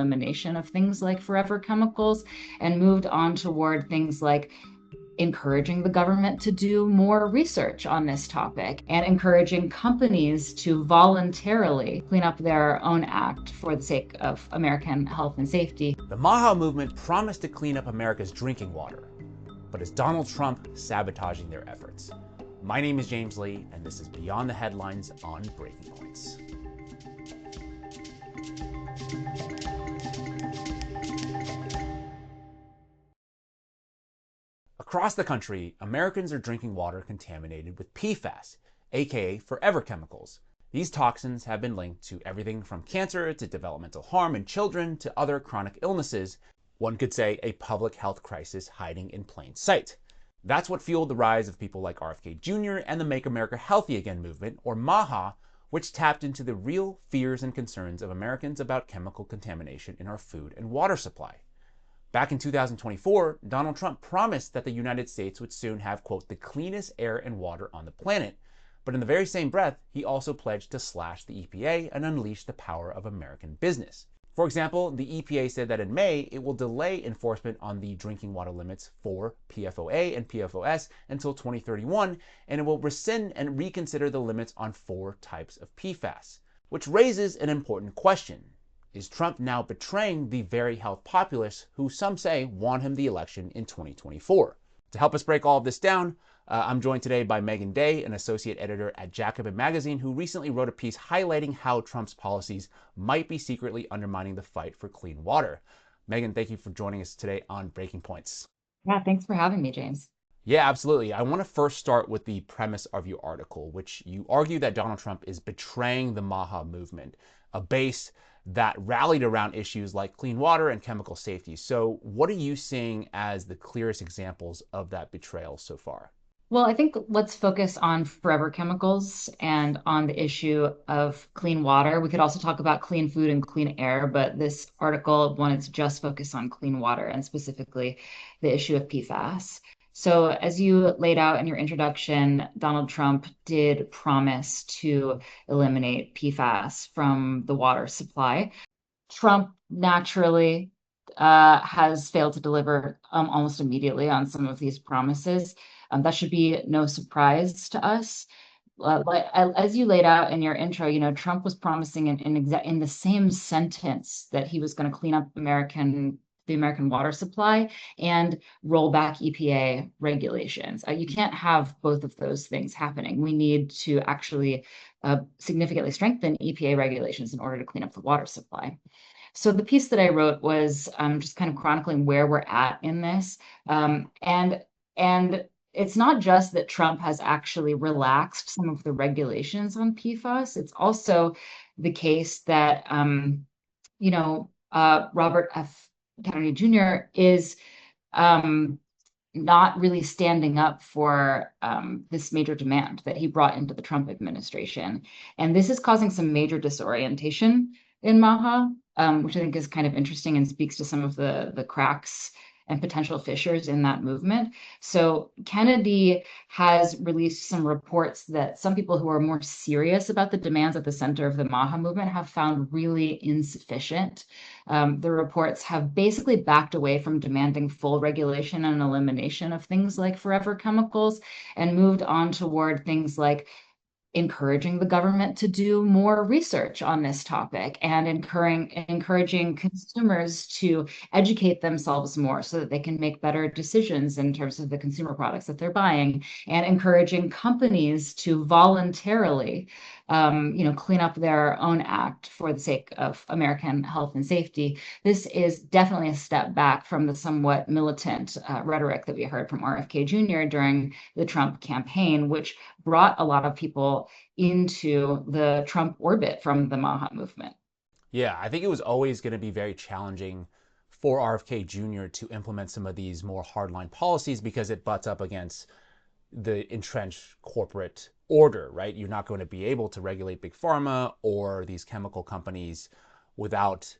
elimination of things like forever chemicals and moved on toward things like encouraging the government to do more research on this topic and encouraging companies to voluntarily clean up their own act for the sake of American health and safety. The MAHA movement promised to clean up America's drinking water, but is Donald Trump sabotaging their efforts? My name is James Lee, and this is Beyond the Headlines on Breaking Points. Across the country, Americans are drinking water contaminated with PFAS, aka forever chemicals. These toxins have been linked to everything from cancer to developmental harm in children to other chronic illnesses. One could say a public health crisis hiding in plain sight. That's what fueled the rise of people like RFK Jr. and the Make America Healthy Again movement, or MAHA, which tapped into the real fears and concerns of Americans about chemical contamination in our food and water supply. Back in 2024, Donald Trump promised that the United States would soon have, quote, the cleanest air and water on the planet. But in the very same breath, he also pledged to slash the EPA and unleash the power of American business. For example, the EPA said that in May, it will delay enforcement on the drinking water limits for PFOA and PFOS until 2031, and it will rescind and reconsider the limits on 4 types of PFAS. Which raises an important question. Is Trump now betraying the very health populace who some say won him the election in 2024? To help us break all of this down, I'm joined today by Megan Day, an associate editor at Jacobin Magazine, who recently wrote a piece highlighting how Trump's policies might be secretly undermining the fight for clean water. Megan, thank you for joining us today on Breaking Points. Yeah, thanks for having me, James. Yeah, absolutely. I want to first start with the premise of your article, which you argue that Donald Trump is betraying the MAHA movement, a base that rallied around issues like clean water and chemical safety. So what are you seeing as the clearest examples of that betrayal so far? Well, I think let's focus on forever chemicals and on the issue of clean water. We could also talk about clean food and clean air, but this article wanted to just focus on clean water and specifically the issue of PFAS. So, as you laid out in your introduction, Donald Trump did promise to eliminate PFAS from the water supply. Trump naturally has failed to deliver almost immediately on some of these promises. That should be no surprise to us. As you laid out in your intro, Trump was promising in the same sentence that he was going to clean up the American water supply and roll back EPA regulations. You can't have both of those things happening. We need to actually significantly strengthen EPA regulations in order to clean up the water supply. So the piece that I wrote was just kind of chronicling where we're at in this, and it's not just that Trump has actually relaxed some of the regulations on PFAS. It's also the case that Robert F. Kennedy Jr. is not really standing up for this major demand that he brought into the Trump administration, and this is causing some major disorientation in MAHA, which I think is kind of interesting and speaks to some of the cracks and potential fissures in that movement. So Kennedy has released some reports that some people who are more serious about the demands at the center of the MAHA movement have found really insufficient. The reports have basically backed away from demanding full regulation and elimination of things like forever chemicals and moved on toward things like encouraging the government to do more research on this topic and encouraging consumers to educate themselves more so that they can make better decisions in terms of the consumer products that they're buying, and encouraging companies to voluntarily clean up their own act for the sake of American health and safety. This is definitely a step back from the somewhat militant rhetoric that we heard from RFK Jr. during the Trump campaign, which brought a lot of people into the Trump orbit from the MAHA movement. Yeah, I think it was always going to be very challenging for RFK Jr. to implement some of these more hardline policies because it butts up against the entrenched corporate order, right? You're not going to be able to regulate big pharma or these chemical companies without,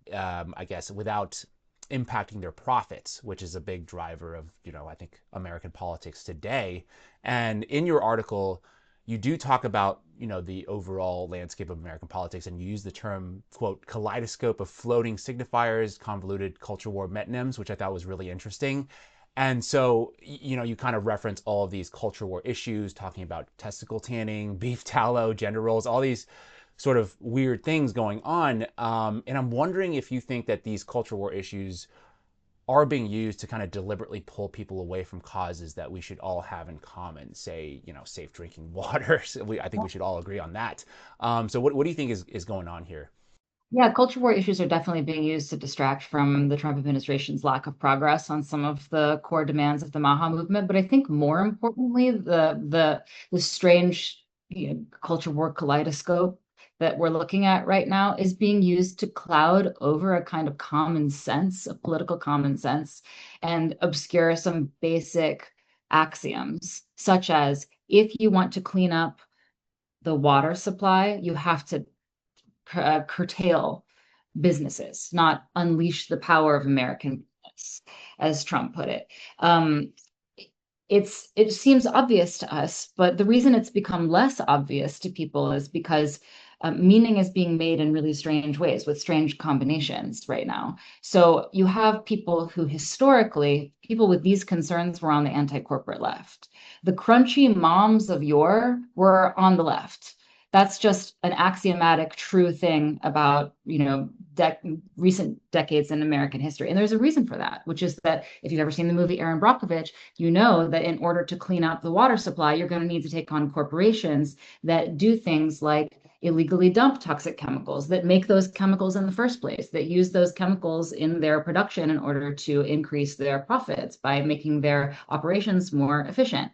without impacting their profits, which is a big driver of, I think American politics today. And in your article, you do talk about, the overall landscape of American politics, and you use the term, quote, kaleidoscope of floating signifiers, convoluted culture war metonyms, which I thought was really interesting. And so, you kind of reference all of these culture war issues, talking about testicle tanning, beef tallow, gender roles, all these sort of weird things going on. And I'm wondering if you think that these culture war issues are being used to kind of deliberately pull people away from causes that we should all have in common, say, safe drinking water. So I think we should all agree on that. So what do you think is going on here? Yeah, culture war issues are definitely being used to distract from the Trump administration's lack of progress on some of the core demands of the MAHA movement. But I think more importantly, the strange, culture war kaleidoscope that we're looking at right now is being used to cloud over a kind of common sense, a political common sense, and obscure some basic axioms, such as if you want to clean up the water supply, you have to curtail businesses, not unleash the power of American business, as Trump put it. Um, it seems obvious to us, but the reason it's become less obvious to people is because meaning is being made in really strange ways with strange combinations right now. So you have people who historically, people with these concerns were on the anti-corporate left. The crunchy moms of yore were on the left. That's just an axiomatic true thing about, recent decades in American history. And there's a reason for that, which is that if you've ever seen the movie Aaron Brockovich, you know that in order to clean up the water supply, you're going to need to take on corporations that do things like illegally dump toxic chemicals, that make those chemicals in the first place, that use those chemicals in their production in order to increase their profits by making their operations more efficient.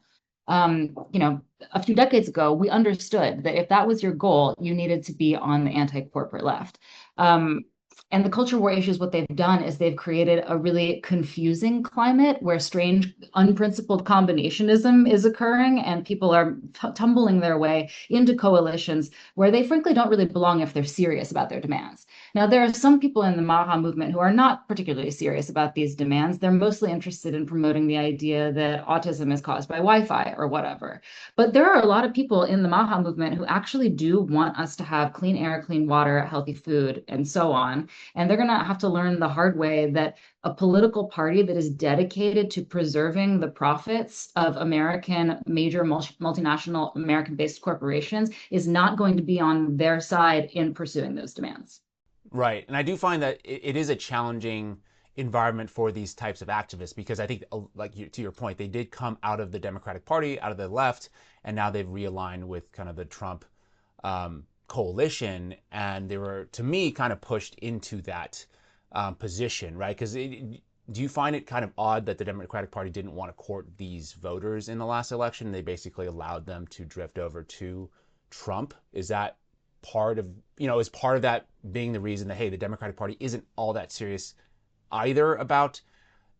A few decades ago, we understood that if that was your goal, you needed to be on the anti-corporate left. Um, and the culture war issues, what they've done is they've created a really confusing climate where strange, unprincipled combinationism is occurring, and people are tumbling their way into coalitions where they frankly don't really belong if they're serious about their demands. Now, there are some people in the MAHA movement who are not particularly serious about these demands. They're mostly interested in promoting the idea that autism is caused by Wi-Fi or whatever. But there are a lot of people in the MAHA movement who actually do want us to have clean air, clean water, healthy food, and so on. And they're going to have to learn the hard way that a political party that is dedicated to preserving the profits of American major multinational American-based corporations is not going to be on their side in pursuing those demands. Right. And I do find that it is a challenging environment for these types of activists because I think, like to your point, they did come out of the Democratic Party, out of the left, and now they've realigned with kind of the Trump coalition. And they were, to me, kind of pushed into that position, right? Because do you find it kind of odd that the Democratic Party didn't want to court these voters in the last election? They basically allowed them to drift over to Trump. Is that part of, is part of that being the reason that, hey, the Democratic Party isn't all that serious either about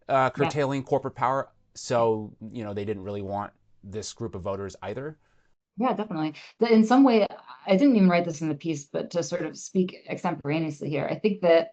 Yeah. curtailing corporate power? So, they didn't really want this group of voters either. Yeah, definitely. In some way, I didn't even write this in the piece, but to sort of speak extemporaneously here, I think that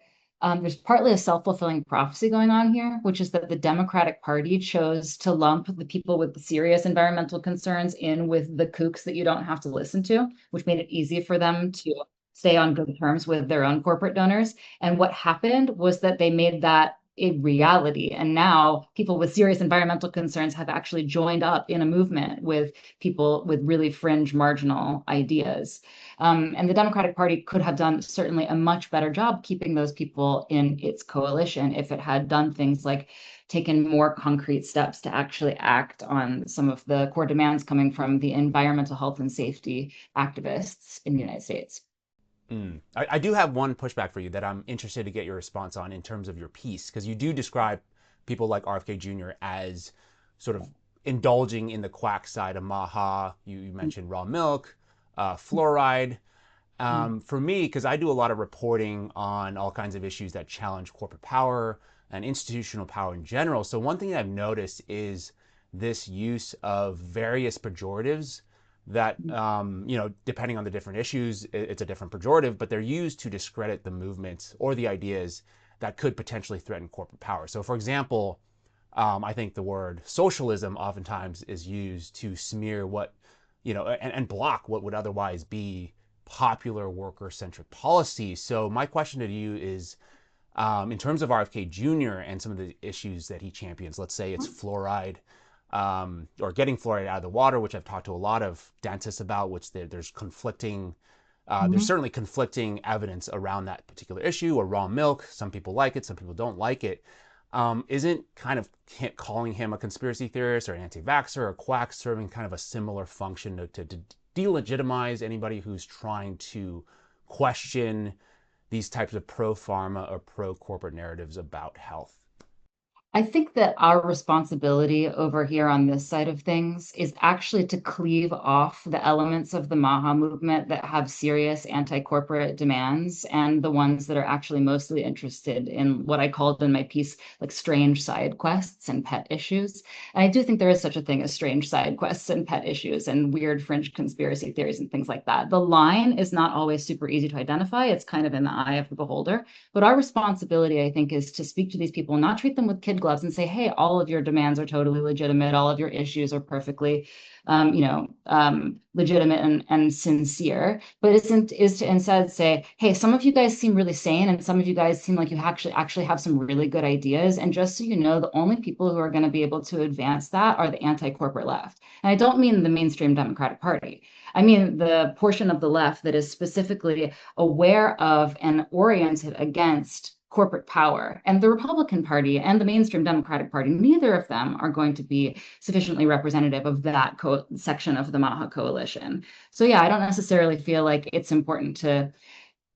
there's partly a self-fulfilling prophecy going on here, which is that the Democratic Party chose to lump the people with the serious environmental concerns in with the kooks that you don't have to listen to, which made it easy for them to stay on good terms with their own corporate donors. And what happened was that they made that a reality. And now people with serious environmental concerns have actually joined up in a movement with people with really fringe marginal ideas. And the Democratic Party could have done certainly a much better job keeping those people in its coalition if it had done things like taken more concrete steps to actually act on some of the core demands coming from the environmental health and safety activists in the United States. I do have one pushback for you that I'm interested to get your response on in terms of your piece, because you do describe people like RFK Jr. as sort of indulging in the quack side of MAHA. You mentioned raw milk, fluoride. For me, because I do a lot of reporting on all kinds of issues that challenge corporate power and institutional power in general. So one thing I've noticed is this use of various pejoratives that, depending on the different issues, it's a different pejorative, but they're used to discredit the movements or the ideas that could potentially threaten corporate power. So, for example, I think the word socialism oftentimes is used to smear what and block what would otherwise be popular worker-centric policies. So my question to you is, in terms of RFK Jr. and some of the issues that he champions, let's say it's fluoride, or getting fluoride out of the water, which I've talked to a lot of dentists about, which there's conflicting, there's Mhm. certainly conflicting evidence around that particular issue, or raw milk. Some people like it, some people don't like it. Isn't kind of calling him a conspiracy theorist or an anti-vaxxer or a quack serving kind of a similar function to delegitimize anybody who's trying to question these types of pro pharma or pro corporate narratives about health? I think that our responsibility over here on this side of things is actually to cleave off the elements of the MAHA movement that have serious anti-corporate demands and the ones that are actually mostly interested in what I called in my piece, like strange side quests and pet issues. And I do think there is such a thing as strange side quests and pet issues and weird fringe conspiracy theories and things like that. The line is not always super easy to identify. It's kind of in the eye of the beholder. But our responsibility, I think, is to speak to these people and not treat them with kid gloves and say, hey, all of your demands are totally legitimate. All of your issues are perfectly, legitimate and sincere. But is to instead say, hey, some of you guys seem really sane, and some of you guys seem like you actually have some really good ideas. And just so you know, the only people who are going to be able to advance that are the anti-corporate left. And I don't mean the mainstream Democratic Party. I mean the portion of the left that is specifically aware of and oriented against corporate power. And the Republican Party and the mainstream Democratic Party, neither of them are going to be sufficiently representative of that section of the MAHA coalition. So, yeah, I don't necessarily feel like it's important to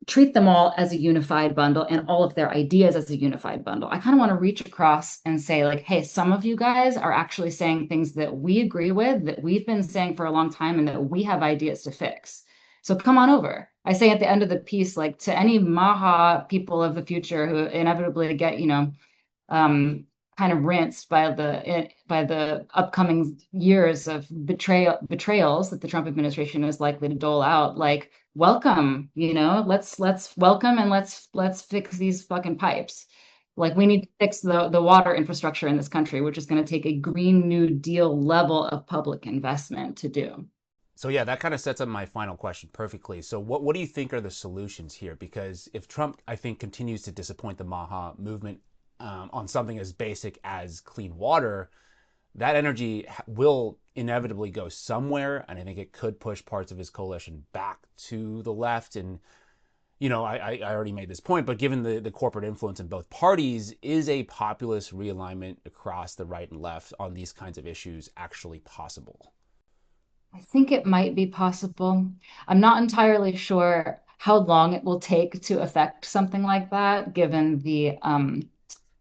treat them all as a unified bundle and all of their ideas as a unified bundle. I kind of want to reach across and say, like, hey, some of you guys are actually saying things that we agree with, that we've been saying for a long time, and that we have ideas to fix. So come on over. I say at the end of the piece, like to any MAHA people of the future who inevitably get, um, kind of rinsed by the upcoming years of betrayals that the Trump administration is likely to dole out. Like, welcome, let's welcome and let's fix these fucking pipes. Like, we need to fix the water infrastructure in this country, which is going to take a Green New Deal level of public investment to do. So yeah, that kind of sets up my final question perfectly. So what do you think are the solutions here? Because if Trump, I think, continues to disappoint the MAHA movement on something as basic as clean water, that energy will inevitably go somewhere, and I think it could push parts of his coalition back to the left. And I already made this point, but given the corporate influence in both parties, is a populist realignment across the right and left on these kinds of issues actually possible? I think it might be possible. I'm not entirely sure how long it will take to affect something like that, given the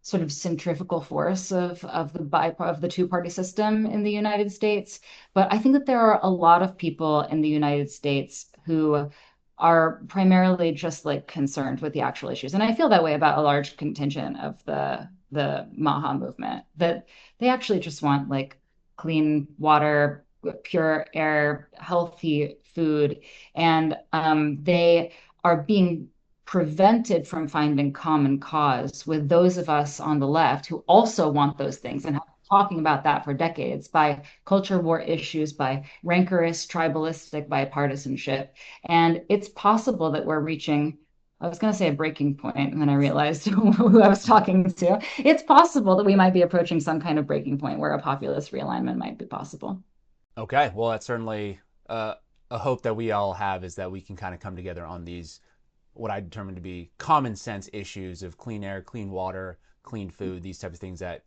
sort of centrifugal force of the two-party system in the United States. But I think that there are a lot of people in the United States who are primarily just like concerned with the actual issues. And I feel that way about a large contingent of the MAHA movement, that they actually just want like clean water, pure air, healthy food, and they are being prevented from finding common cause with those of us on the left who also want those things and have been talking about that for decades by culture war issues, by rancorous, tribalistic bipartisanship. And it's possible that we're reaching, I was going to say a breaking point, and then I realized who I was talking to. It's possible that we might be approaching some kind of breaking point where a populist realignment might be possible. Okay, well, that's certainly a hope that we all have, is that we can kind of come together on these, what I determine to be common sense issues of clean air, clean water, clean food, these types of things that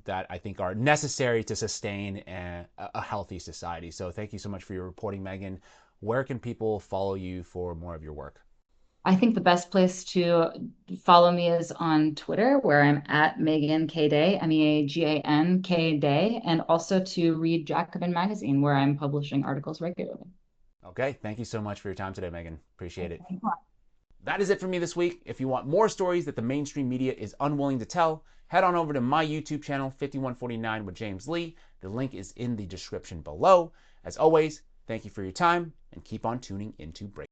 I think are necessary to sustain a healthy society. So thank you so much for your reporting, Megan. Where can people follow you for more of your work? I think the best place to follow me is on Twitter, where I'm at Megan K Day, Meagan K Day, and also to read Jacobin Magazine, where I'm publishing articles regularly. Okay, thank you so much for your time today, Megan. Appreciate it. Thanks. That is it for me this week. If you want more stories that the mainstream media is unwilling to tell, head on over to my YouTube channel, 5149 with James Lee. The link is in the description below. As always, thank you for your time, and keep on tuning into Break.